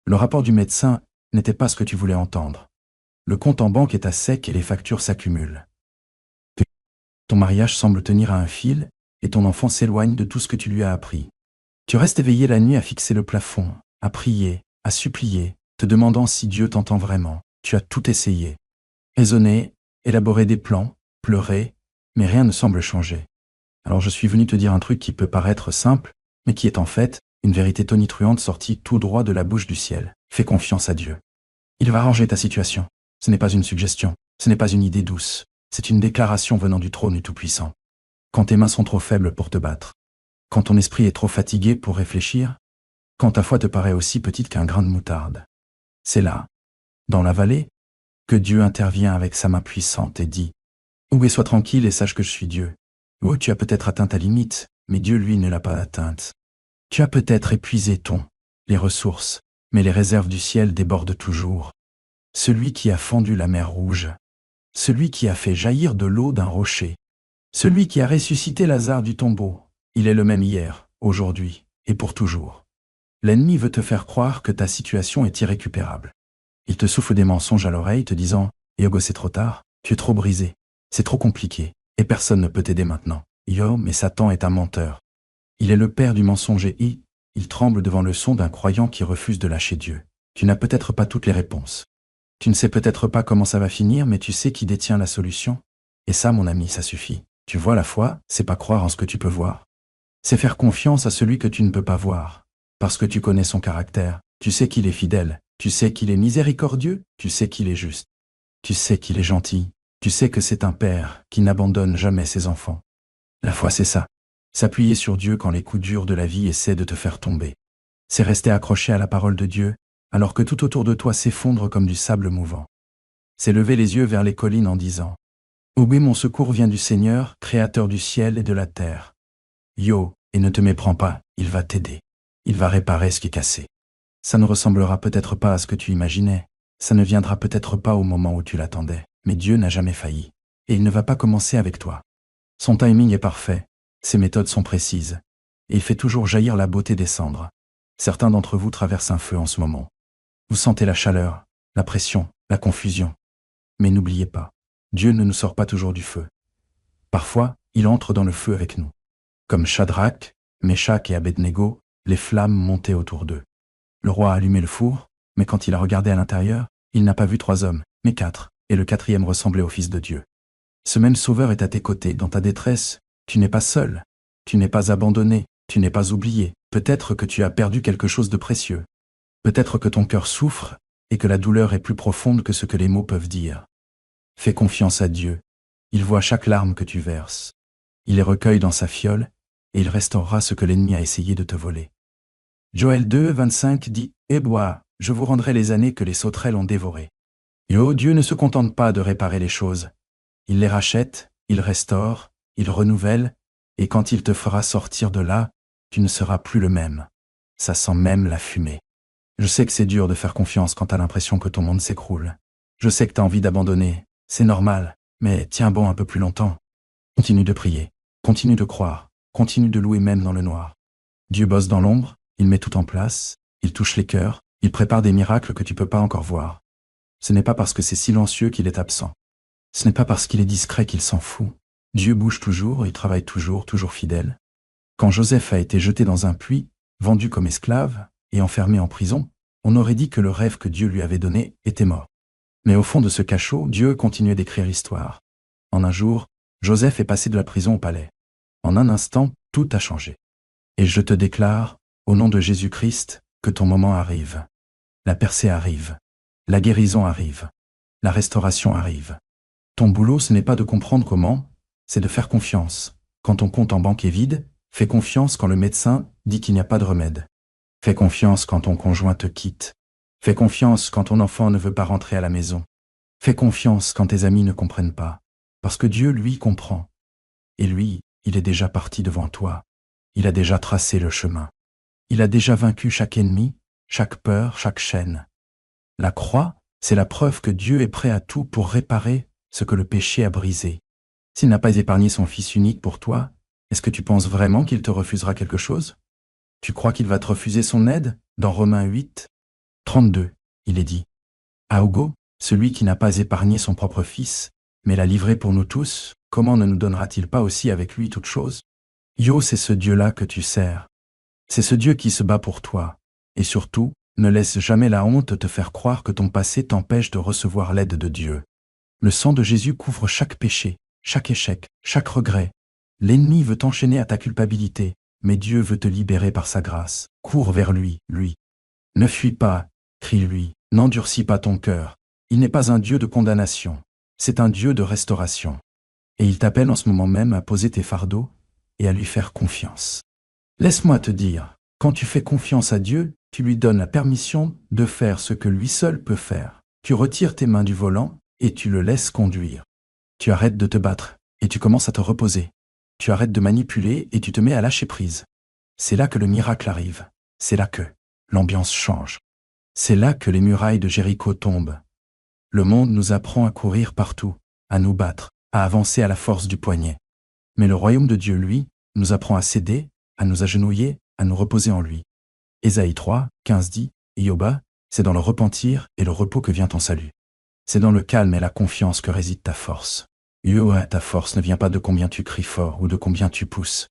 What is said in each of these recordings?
Le rapport du médecin n'était pas ce que tu voulais entendre. Le compte en banque est à sec et les factures s'accumulent. Ton mariage semble tenir à un fil et ton enfant s'éloigne de tout ce que tu lui as appris. Tu restes éveillé la nuit à fixer le plafond, à prier, à supplier, te demandant si Dieu t'entend vraiment. Tu as tout essayé. Raisonner, élaborer des plans, pleurer, mais rien ne semble changer. Alors je suis venu te dire un truc qui peut paraître simple, mais qui est en fait une vérité tonitruante sortie tout droit de la bouche du ciel. Fais confiance à Dieu. Il va arranger ta situation. Ce n'est pas une suggestion, ce n'est pas une idée douce, c'est une déclaration venant du trône du Tout-Puissant. Quand tes mains sont trop faibles pour te battre, quand ton esprit est trop fatigué pour réfléchir, quand ta foi te paraît aussi petite qu'un grain de moutarde. C'est là, dans la vallée, que Dieu intervient avec sa main puissante et dit « Où sois tranquille et sache que je suis Dieu. Oh, tu as peut-être atteint ta limite, mais Dieu, lui, ne l'a pas atteinte. Tu as peut-être épuisé les ressources, mais les réserves du ciel débordent toujours. Celui qui a fendu la mer Rouge, celui qui a fait jaillir de l'eau d'un rocher, celui qui a ressuscité Lazare du tombeau, il est le même hier, aujourd'hui et pour toujours. L'ennemi veut te faire croire que ta situation est irrécupérable. Il te souffle des mensonges à l'oreille te disant « Yogo, c'est trop tard, tu es trop brisé, c'est trop compliqué, et personne ne peut t'aider maintenant. » Yo, mais Satan est un menteur. Il est le père du mensonge et il tremble devant le son d'un croyant qui refuse de lâcher Dieu. Tu n'as peut-être pas toutes les réponses. Tu ne sais peut-être pas comment ça va finir, mais tu sais qui détient la solution. Et ça, mon ami, ça suffit. Tu vois, la foi, c'est pas croire en ce que tu peux voir. C'est faire confiance à celui que tu ne peux pas voir. Parce que tu connais son caractère, tu sais qu'il est fidèle, tu sais qu'il est miséricordieux, tu sais qu'il est juste. Tu sais qu'il est gentil, tu sais que c'est un père qui n'abandonne jamais ses enfants. La foi, c'est ça. S'appuyer sur Dieu quand les coups durs de la vie essaient de te faire tomber. C'est rester accroché à la parole de Dieu, alors que tout autour de toi s'effondre comme du sable mouvant. C'est lever les yeux vers les collines en disant « Oui, mon secours vient du Seigneur, créateur du ciel et de la terre. Yo, et ne te méprends pas, il va t'aider. Il va réparer ce qui est cassé. Ça ne ressemblera peut-être pas à ce que tu imaginais, ça ne viendra peut-être pas au moment où tu l'attendais, mais Dieu n'a jamais failli, et il ne va pas commencer avec toi. Son timing est parfait, ses méthodes sont précises, et il fait toujours jaillir la beauté des cendres. Certains d'entre vous traversent un feu en ce moment. Vous sentez la chaleur, la pression, la confusion. Mais n'oubliez pas, Dieu ne nous sort pas toujours du feu. Parfois, il entre dans le feu avec nous. Comme Shadrach, Meshach et Abednego, les flammes montaient autour d'eux. Le roi a allumé le four, mais quand il a regardé à l'intérieur, il n'a pas vu 3 hommes, mais 4, et le 4e ressemblait au Fils de Dieu. Ce même Sauveur est à tes côtés, dans ta détresse. Tu n'es pas seul, tu n'es pas abandonné, tu n'es pas oublié. Peut-être que tu as perdu quelque chose de précieux. Peut-être que ton cœur souffre et que la douleur est plus profonde que ce que les mots peuvent dire. Fais confiance à Dieu. Il voit chaque larme que tu verses. Il les recueille dans sa fiole et il restaurera ce que l'ennemi a essayé de te voler. Joël 2, 25 dit « Eh bois, je vous rendrai les années que les sauterelles ont dévorées. » Yo, Dieu ne se contente pas de réparer les choses. Il les rachète, il restaure, il renouvelle, et quand il te fera sortir de là, tu ne seras plus le même. Ça sent même la fumée. Je sais que c'est dur de faire confiance quand t'as l'impression que ton monde s'écroule. Je sais que t'as envie d'abandonner, c'est normal, mais tiens bon un peu plus longtemps. Continue de prier, continue de croire, continue de louer même dans le noir. Dieu bosse dans l'ombre, il met tout en place, il touche les cœurs, il prépare des miracles que tu peux pas encore voir. Ce n'est pas parce que c'est silencieux qu'il est absent. Ce n'est pas parce qu'il est discret qu'il s'en fout. Dieu bouge toujours, il travaille toujours, toujours fidèle. Quand Joseph a été jeté dans un puits, vendu comme esclave et enfermé en prison, on aurait dit que le rêve que Dieu lui avait donné était mort. Mais au fond de ce cachot, Dieu continuait d'écrire l'histoire. En un jour, Joseph est passé de la prison au palais. En un instant, tout a changé. Et je te déclare, au nom de Jésus-Christ, que ton moment arrive. La percée arrive. La guérison arrive. La restauration arrive. Ton boulot, ce n'est pas de comprendre comment, c'est de faire confiance. Quand ton compte en banque est vide, fais confiance quand le médecin dit qu'il n'y a pas de remède. Fais confiance quand ton conjoint te quitte. Fais confiance quand ton enfant ne veut pas rentrer à la maison. Fais confiance quand tes amis ne comprennent pas. Parce que Dieu, lui, comprend. Et lui, il est déjà parti devant toi. Il a déjà tracé le chemin. Il a déjà vaincu chaque ennemi, chaque peur, chaque chaîne. La croix, c'est la preuve que Dieu est prêt à tout pour réparer ce que le péché a brisé. S'il n'a pas épargné son Fils unique pour toi, est-ce que tu penses vraiment qu'il te refusera quelque chose? Tu crois qu'il va te refuser son aide, dans Romains 8? 32. Il est dit. À Hugo, celui qui n'a pas épargné son propre fils, mais l'a livré pour nous tous, comment ne nous donnera-t-il pas aussi avec lui toutes choses? Yo, c'est ce Dieu-là que tu sers. C'est ce Dieu qui se bat pour toi. Et surtout, ne laisse jamais la honte te faire croire que ton passé t'empêche de recevoir l'aide de Dieu. Le sang de Jésus couvre chaque péché, chaque échec, chaque regret. L'ennemi veut t'enchaîner à ta culpabilité, mais Dieu veut te libérer par sa grâce. Cours vers lui, lui. Ne fuis pas, crie-lui, n'endurcis pas ton cœur. Il n'est pas un Dieu de condamnation, c'est un Dieu de restauration. Et il t'appelle en ce moment même à poser tes fardeaux et à lui faire confiance. Laisse-moi te dire, quand tu fais confiance à Dieu, tu lui donnes la permission de faire ce que lui seul peut faire. Tu retires tes mains du volant et tu le laisses conduire. Tu arrêtes de te battre et tu commences à te reposer. Tu arrêtes de manipuler et tu te mets à lâcher prise. C'est là que le miracle arrive. C'est là que l'ambiance change. C'est là que les murailles de Jéricho tombent. Le monde nous apprend à courir partout, à nous battre, à avancer à la force du poignet. Mais le royaume de Dieu, lui, nous apprend à céder, à nous agenouiller, à nous reposer en lui. Ésaïe 3, 15 dit, « Ioba, c'est dans le repentir et le repos que vient ton salut. C'est dans le calme et la confiance que réside ta force. Ioba, ta force ne vient pas de combien tu cries fort ou de combien tu pousses.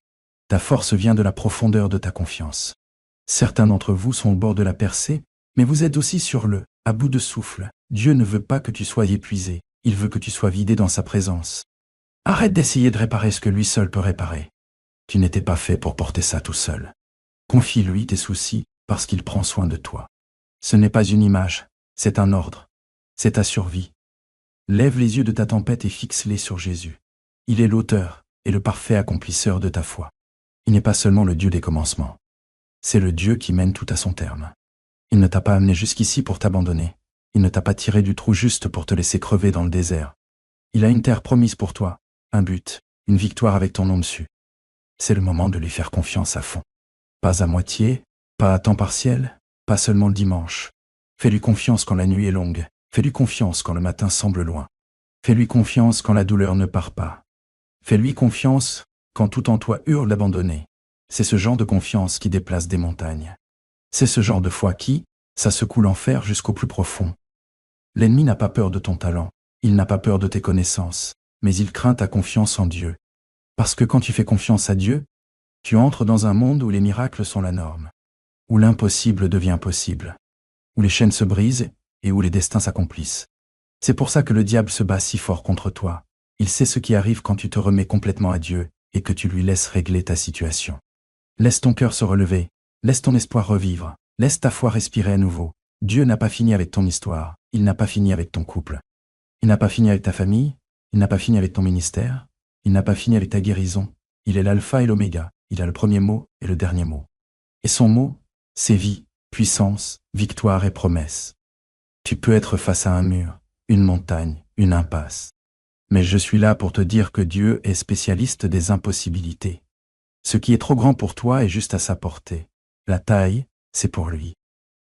Ta force vient de la profondeur de ta confiance. Certains d'entre vous sont au bord de la percée, mais vous êtes aussi sur le, à bout de souffle. Dieu ne veut pas que tu sois épuisé, il veut que tu sois vidé dans sa présence. Arrête d'essayer de réparer ce que lui seul peut réparer. Tu n'étais pas fait pour porter ça tout seul. Confie-lui tes soucis parce qu'il prend soin de toi. Ce n'est pas une image, c'est un ordre. C'est ta survie. Lève les yeux de ta tempête et fixe-les sur Jésus. Il est l'auteur et le parfait accomplisseur de ta foi. Il n'est pas seulement le Dieu des commencements. C'est le Dieu qui mène tout à son terme. Il ne t'a pas amené jusqu'ici pour t'abandonner. Il ne t'a pas tiré du trou juste pour te laisser crever dans le désert. Il a une terre promise pour toi, un but, une victoire avec ton nom dessus. C'est le moment de lui faire confiance à fond. Pas à moitié, pas à temps partiel, pas seulement le dimanche. Fais-lui confiance quand la nuit est longue. Fais-lui confiance quand le matin semble loin. Fais-lui confiance quand la douleur ne part pas. Fais-lui confiance quand tout en toi hurle d'abandonner. C'est ce genre de confiance qui déplace des montagnes. C'est ce genre de foi qui, ça secoue l'enfer jusqu'au plus profond. L'ennemi n'a pas peur de ton talent, il n'a pas peur de tes connaissances, mais il craint ta confiance en Dieu. Parce que quand tu fais confiance à Dieu, tu entres dans un monde où les miracles sont la norme, où l'impossible devient possible, où les chaînes se brisent et où les destins s'accomplissent. C'est pour ça que le diable se bat si fort contre toi. Il sait ce qui arrive quand tu te remets complètement à Dieu et que tu lui laisses régler ta situation. Laisse ton cœur se relever, laisse ton espoir revivre, laisse ta foi respirer à nouveau. Dieu n'a pas fini avec ton histoire, il n'a pas fini avec ton couple. Il n'a pas fini avec ta famille, il n'a pas fini avec ton ministère, il n'a pas fini avec ta guérison. Il est l'alpha et l'oméga, il a le premier mot et le dernier mot. Et son mot, c'est vie, puissance, victoire et promesse. Tu peux être face à un mur, une montagne, une impasse. Mais je suis là pour te dire que Dieu est spécialiste des impossibilités. Ce qui est trop grand pour toi est juste à sa portée. La taille, c'est pour lui.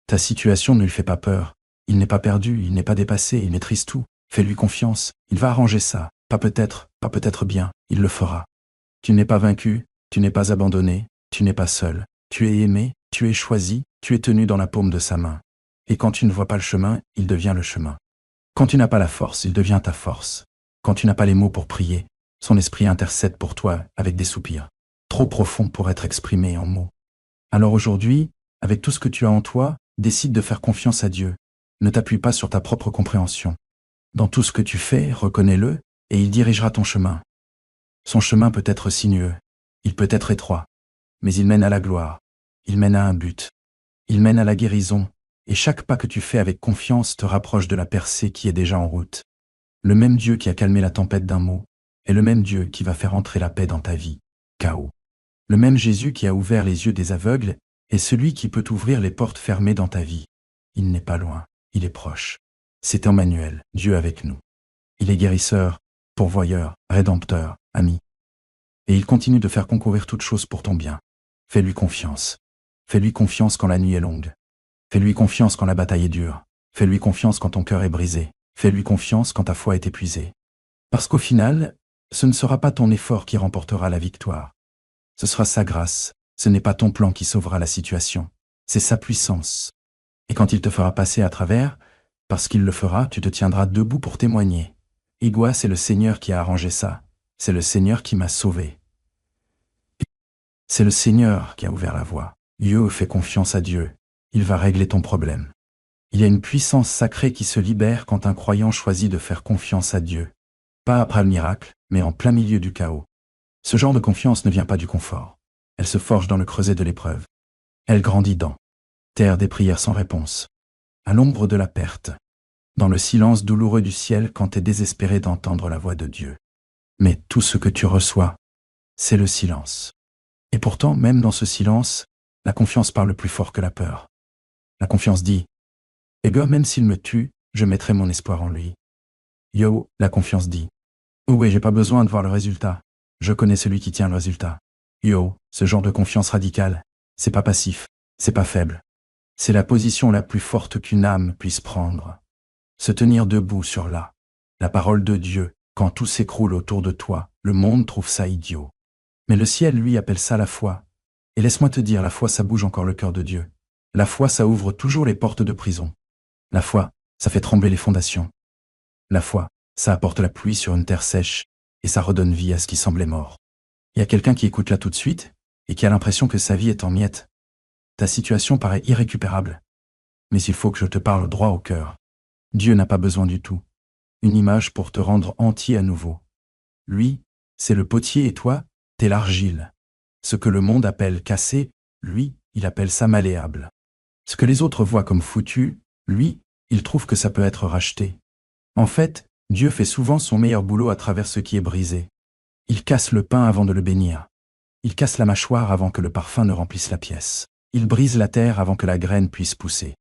Ta situation ne lui fait pas peur. Il n'est pas perdu, il n'est pas dépassé, il maîtrise tout. Fais-lui confiance, il va arranger ça. Pas peut-être bien, il le fera. Tu n'es pas vaincu, tu n'es pas abandonné, tu n'es pas seul. Tu es aimé, tu es choisi, tu es tenu dans la paume de sa main. Et quand tu ne vois pas le chemin, il devient le chemin. Quand tu n'as pas la force, il devient ta force. Quand tu n'as pas les mots pour prier, son esprit intercède pour toi avec des soupirs, trop profonds pour être exprimés en mots. Alors aujourd'hui, avec tout ce que tu as en toi, décide de faire confiance à Dieu. Ne t'appuie pas sur ta propre compréhension. Dans tout ce que tu fais, reconnais-le, et il dirigera ton chemin. Son chemin peut être sinueux, il peut être étroit, mais il mène à la gloire, il mène à un but, il mène à la guérison, et chaque pas que tu fais avec confiance te rapproche de la percée qui est déjà en route. Le même Dieu qui a calmé la tempête d'un mot est le même Dieu qui va faire entrer la paix dans ta vie. Chaos. Le même Jésus qui a ouvert les yeux des aveugles est celui qui peut ouvrir les portes fermées dans ta vie. Il n'est pas loin, il est proche. C'est Emmanuel, Dieu avec nous. Il est guérisseur, pourvoyeur, rédempteur, ami. Et il continue de faire concourir toutes choses pour ton bien. Fais-lui confiance. Fais-lui confiance quand la nuit est longue. Fais-lui confiance quand la bataille est dure. Fais-lui confiance quand ton cœur est brisé. Fais-lui confiance quand ta foi est épuisée. Parce qu'au final, ce ne sera pas ton effort qui remportera la victoire. Ce sera sa grâce. Ce n'est pas ton plan qui sauvera la situation. C'est sa puissance. Et quand il te fera passer à travers, parce qu'il le fera, tu te tiendras debout pour témoigner. Igwa, c'est le Seigneur qui a arrangé ça. C'est le Seigneur qui m'a sauvé. C'est le Seigneur qui a ouvert la voie. Yo, fais confiance à Dieu. Il va régler ton problème. Il y a une puissance sacrée qui se libère quand un croyant choisit de faire confiance à Dieu. Pas après le miracle, mais en plein milieu du chaos. Ce genre de confiance ne vient pas du confort. Elle se forge dans le creuset de l'épreuve. Elle grandit dans terre des prières sans réponse, à l'ombre de la perte, dans le silence douloureux du ciel quand tu es désespéré d'entendre la voix de Dieu. Mais tout ce que tu reçois, c'est le silence. Et pourtant, même dans ce silence, la confiance parle plus fort que la peur. La confiance dit « Ego, même s'il me tue, je mettrai mon espoir en lui. » Yo, la confiance dit « Oh oui, j'ai pas besoin de voir le résultat. Je connais celui qui tient le résultat. » Yo, ce genre de confiance radicale, c'est pas passif, c'est pas faible. C'est la position la plus forte qu'une âme puisse prendre. Se tenir debout sur la parole de Dieu, quand tout s'écroule autour de toi, le monde trouve ça idiot. Mais le ciel, lui, appelle ça la foi. Et laisse-moi te dire, la foi, ça bouge encore le cœur de Dieu. La foi, ça ouvre toujours les portes de prison. La foi, ça fait trembler les fondations. La foi, ça apporte la pluie sur une terre sèche, et ça redonne vie à ce qui semblait mort. Il y a quelqu'un qui écoute là tout de suite, et qui a l'impression que sa vie est en miettes. Ta situation paraît irrécupérable. Mais il faut que je te parle droit au cœur. Dieu n'a pas besoin du tout. Une image pour te rendre entier à nouveau. Lui, c'est le potier et toi, t'es l'argile. Ce que le monde appelle cassé, lui, il appelle ça malléable. Ce que les autres voient comme foutu, lui, il trouve que ça peut être racheté. En fait, Dieu fait souvent son meilleur boulot à travers ce qui est brisé. Il casse le pain avant de le bénir. Il casse la mâchoire avant que le parfum ne remplisse la pièce. Il brise la terre avant que la graine puisse pousser.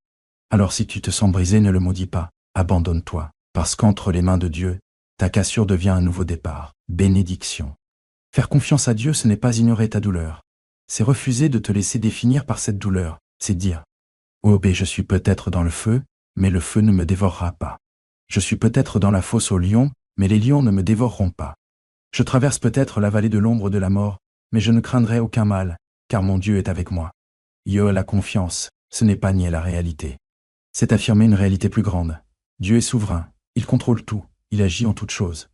Alors si tu te sens brisé, ne le maudis pas, abandonne-toi, parce qu'entre les mains de Dieu, ta cassure devient un nouveau départ, bénédiction. Faire confiance à Dieu, ce n'est pas ignorer ta douleur. C'est refuser de te laisser définir par cette douleur. C'est dire « Oh, je suis peut-être dans le feu, mais le feu ne me dévorera pas. Je suis peut-être dans la fosse aux lions, mais les lions ne me dévoreront pas. Je traverse peut-être la vallée de l'ombre de la mort, mais je ne craindrai aucun mal, car mon Dieu est avec moi. » Yo, la confiance, ce n'est pas nier la réalité. C'est affirmer une réalité plus grande. Dieu est souverain, il contrôle tout, il agit en toutes choses.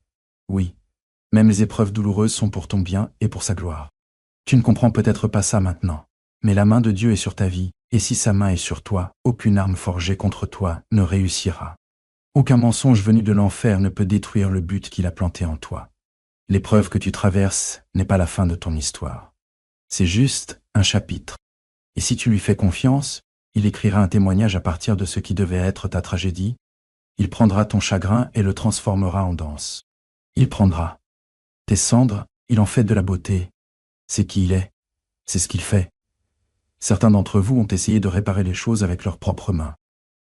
Oui, même les épreuves douloureuses sont pour ton bien et pour sa gloire. Tu ne comprends peut-être pas ça maintenant, mais la main de Dieu est sur ta vie, et si sa main est sur toi, aucune arme forgée contre toi ne réussira. Aucun mensonge venu de l'enfer ne peut détruire le but qu'il a planté en toi. L'épreuve que tu traverses n'est pas la fin de ton histoire. C'est juste un chapitre. Et si tu lui fais confiance, il écrira un témoignage à partir de ce qui devait être ta tragédie. Il prendra ton chagrin et le transformera en danse. Il prendra tes cendres, il en fait de la beauté. C'est qui il est, c'est ce qu'il fait. Certains d'entre vous ont essayé de réparer les choses avec leurs propres mains.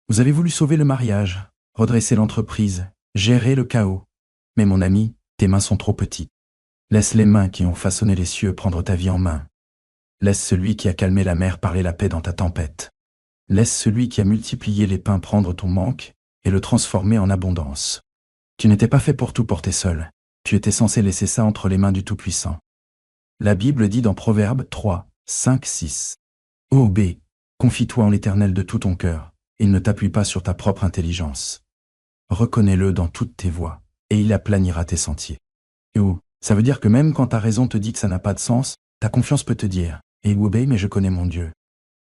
Vous avez voulu sauver le mariage, redresser l'entreprise, gérer le chaos. Mais mon ami, tes mains sont trop petites. Laisse les mains qui ont façonné les cieux prendre ta vie en main. Laisse celui qui a calmé la mer parler la paix dans ta tempête. Laisse celui qui a multiplié les pains prendre ton manque et le transformer en abondance. Tu n'étais pas fait pour tout porter seul. Tu étais censé laisser ça entre les mains du Tout-Puissant. La Bible dit dans Proverbes 3, 5, 6. Ô B, confie-toi en l'Éternel de tout ton cœur, et ne t'appuie pas sur ta propre intelligence. Reconnais-le dans toutes tes voies, et il aplanira tes sentiers. Oh, ça veut dire que même quand ta raison te dit que ça n'a pas de sens, ta confiance peut te dire « Eh Oubé, mais je connais mon Dieu ».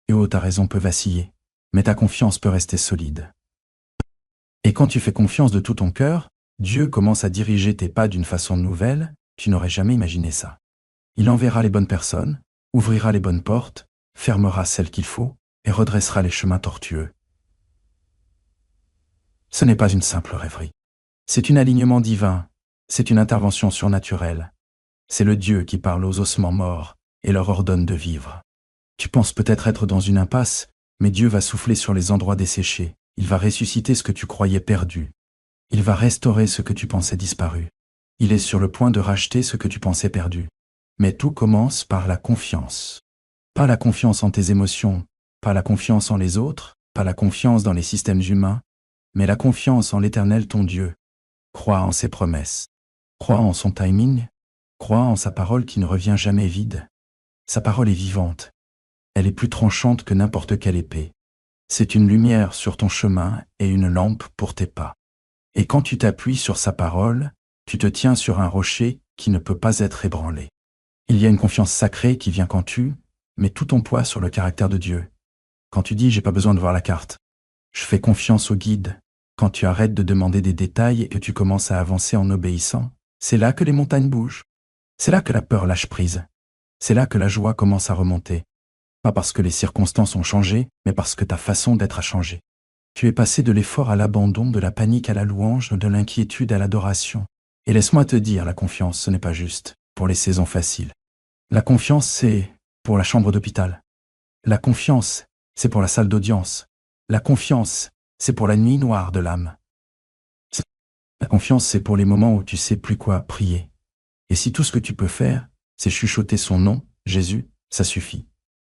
Et oh, ta raison peut vaciller, mais ta confiance peut rester solide. Et quand tu fais confiance de tout ton cœur, Dieu commence à diriger tes pas d'une façon nouvelle, tu n'aurais jamais imaginé ça. Il enverra les bonnes personnes, ouvrira les bonnes portes, fermera celles qu'il faut et redressera les chemins tortueux. Ce n'est pas une simple rêverie. C'est un alignement divin, c'est une intervention surnaturelle. C'est le Dieu qui parle aux ossements morts et leur ordonne de vivre. Tu penses peut-être être dans une impasse, mais Dieu va souffler sur les endroits desséchés. Il va ressusciter ce que tu croyais perdu. Il va restaurer ce que tu pensais disparu. Il est sur le point de racheter ce que tu pensais perdu. Mais tout commence par la confiance. Pas la confiance en tes émotions, pas la confiance en les autres, pas la confiance dans les systèmes humains, mais la confiance en l'Éternel ton Dieu. Crois en ses promesses. Crois en son timing. Crois en sa parole qui ne revient jamais vide. Sa parole est vivante. Elle est plus tranchante que n'importe quelle épée. C'est une lumière sur ton chemin et une lampe pour tes pas. Et quand tu t'appuies sur sa parole, tu te tiens sur un rocher qui ne peut pas être ébranlé. Il y a une confiance sacrée qui vient quand tu mets tout ton poids sur le caractère de Dieu. Quand tu dis « j'ai pas besoin de voir la carte », je fais confiance au guide. Quand tu arrêtes de demander des détails et que tu commences à avancer en obéissant, c'est là que les montagnes bougent. C'est là que la peur lâche prise. C'est là que la joie commence à remonter. Pas parce que les circonstances ont changé, mais parce que ta façon d'être a changé. Tu es passé de l'effort à l'abandon, de la panique à la louange, de l'inquiétude à l'adoration. Et laisse-moi te dire, la confiance, ce n'est pas juste pour les saisons faciles. La confiance, c'est pour la chambre d'hôpital. La confiance, c'est pour la salle d'audience. La confiance, c'est pour la nuit noire de l'âme. La confiance, c'est pour les moments où tu sais plus quoi prier. Et si tout ce que tu peux faire, c'est chuchoter son nom, Jésus, ça suffit.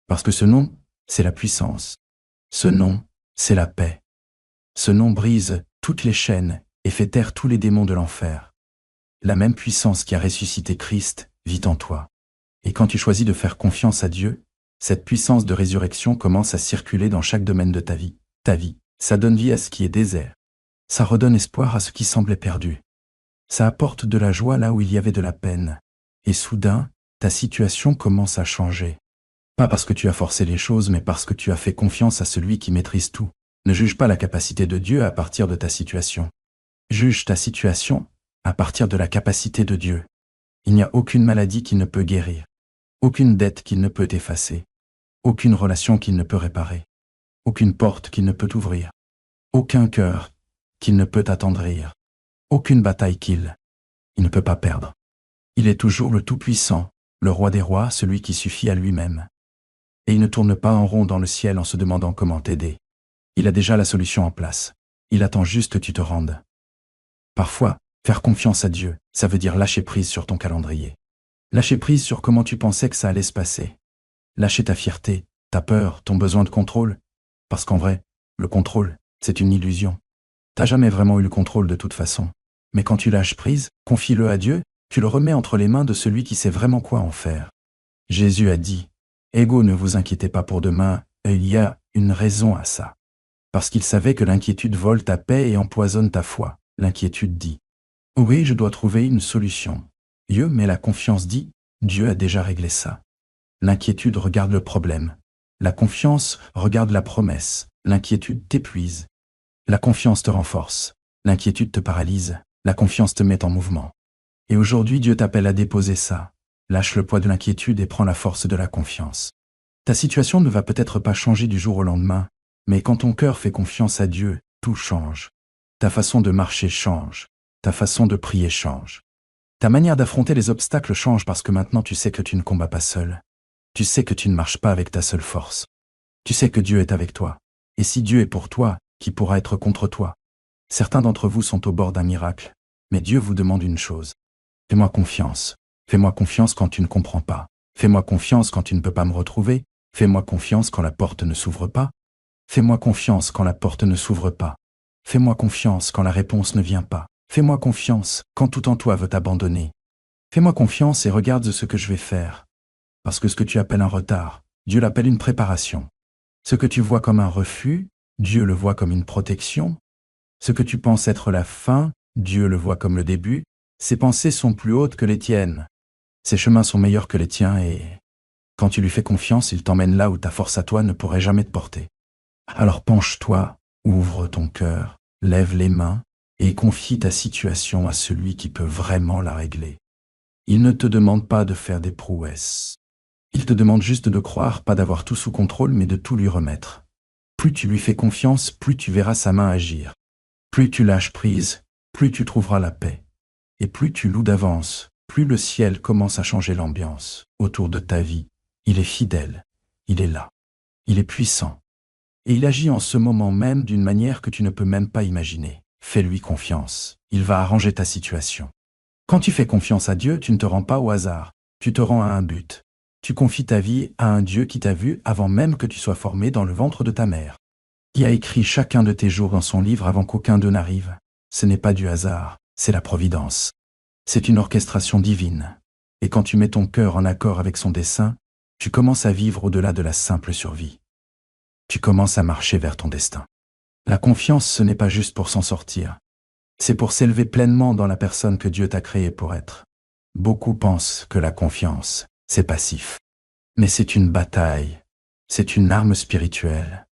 Parce que ce nom, c'est la puissance. Ce nom, c'est la paix. Ce nom brise toutes les chaînes et fait taire tous les démons de l'enfer. La même puissance qui a ressuscité Christ vit en toi. Et quand tu choisis de faire confiance à Dieu, cette puissance de résurrection commence à circuler dans chaque domaine de ta vie. Ta vie, ça donne vie à ce qui est désert. Ça redonne espoir à ce qui semblait perdu. Ça apporte de la joie là où il y avait de la peine. Et soudain, ta situation commence à changer. Pas parce que tu as forcé les choses, mais parce que tu as fait confiance à celui qui maîtrise tout. Ne juge pas la capacité de Dieu à partir de ta situation. Juge ta situation à partir de la capacité de Dieu. Il n'y a aucune maladie qu'il ne peut guérir, aucune dette qu'il ne peut effacer, aucune relation qu'il ne peut réparer, aucune porte qu'il ne peut ouvrir, aucun cœur qu'il ne peut attendrir, aucune bataille qu'il ne peut pas perdre. Il est toujours le Tout-Puissant, le Roi des rois, celui qui suffit à lui-même. Et il ne tourne pas en rond dans le ciel en se demandant comment t'aider. Il a déjà la solution en place. Il attend juste que tu te rendes. Parfois, faire confiance à Dieu, ça veut dire lâcher prise sur ton calendrier. Lâcher prise sur comment tu pensais que ça allait se passer. Lâcher ta fierté, ta peur, ton besoin de contrôle. Parce qu'en vrai, le contrôle, c'est une illusion. T'as jamais vraiment eu le contrôle de toute façon. Mais quand tu lâches prise, confie-le à Dieu, tu le remets entre les mains de celui qui sait vraiment quoi en faire. Jésus a dit, « Ego, ne vous inquiétez pas pour demain, et il y a une raison à ça. » Parce qu'il savait que l'inquiétude vole ta paix et empoisonne ta foi. L'inquiétude dit, « Oui, je dois trouver une solution. » Mais la confiance dit, « Dieu a déjà réglé ça. » L'inquiétude regarde le problème. La confiance regarde la promesse. L'inquiétude t'épuise. La confiance te renforce. L'inquiétude te paralyse. La confiance te met en mouvement. Et aujourd'hui, Dieu t'appelle à déposer ça. Lâche le poids de l'inquiétude et prends la force de la confiance. Ta situation ne va peut-être pas changer du jour au lendemain, mais quand ton cœur fait confiance à Dieu, tout change. Ta façon de marcher change. Ta façon de prier change. Ta manière d'affronter les obstacles change parce que maintenant tu sais que tu ne combats pas seul. Tu sais que tu ne marches pas avec ta seule force. Tu sais que Dieu est avec toi. Et si Dieu est pour toi, qui pourra être contre toi? Certains d'entre vous sont au bord d'un miracle, mais Dieu vous demande une chose. Fais-moi confiance. Fais-moi confiance quand tu ne comprends pas. Fais-moi confiance quand tu ne peux pas me retrouver. Fais-moi confiance quand la porte ne s'ouvre pas. Fais-moi confiance quand la porte ne s'ouvre pas. Fais-moi confiance quand la réponse ne vient pas. Fais-moi confiance quand tout en toi veut t'abandonner. Fais-moi confiance et regarde ce que je vais faire. Parce que ce que tu appelles un retard, Dieu l'appelle une préparation. Ce que tu vois comme un refus, Dieu le voit comme une protection. Ce que tu penses être la fin, Dieu le voit comme le début. Ses pensées sont plus hautes que les tiennes. Ses chemins sont meilleurs que les tiens et quand tu lui fais confiance, il t'emmène là où ta force à toi ne pourrait jamais te porter. Alors penche-toi, ouvre ton cœur, lève les mains et confie ta situation à celui qui peut vraiment la régler. Il ne te demande pas de faire des prouesses. Il te demande juste de croire, pas d'avoir tout sous contrôle, mais de tout lui remettre. Plus tu lui fais confiance, plus tu verras sa main agir. Plus tu lâches prise, plus tu trouveras la paix. Et plus tu loues d'avance, plus le ciel commence à changer l'ambiance autour de ta vie. Il est fidèle, il est là, il est puissant. Et il agit en ce moment même d'une manière que tu ne peux même pas imaginer. Fais-lui confiance, il va arranger ta situation. Quand tu fais confiance à Dieu, tu ne te rends pas au hasard, tu te rends à un but. Tu confies ta vie à un Dieu qui t'a vu avant même que tu sois formé dans le ventre de ta mère. Qui a écrit chacun de tes jours dans son livre avant qu'aucun d'eux n'arrive. Ce n'est pas du hasard, c'est la providence. C'est une orchestration divine. Et quand tu mets ton cœur en accord avec son dessein, tu commences à vivre au-delà de la simple survie. tu commences à marcher vers ton destin. La confiance, ce n'est pas juste pour s'en sortir. C'est pour s'élever pleinement dans la personne que Dieu t'a créée pour être. Beaucoup pensent que la confiance, c'est passif. Mais c'est une bataille. C'est une arme spirituelle.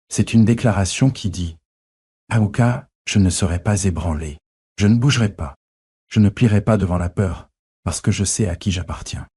C'est une déclaration qui dit « Aouka, je ne serai pas ébranlé. Je ne bougerai pas. Je ne plierai pas devant la peur, parce que je sais à qui j'appartiens. »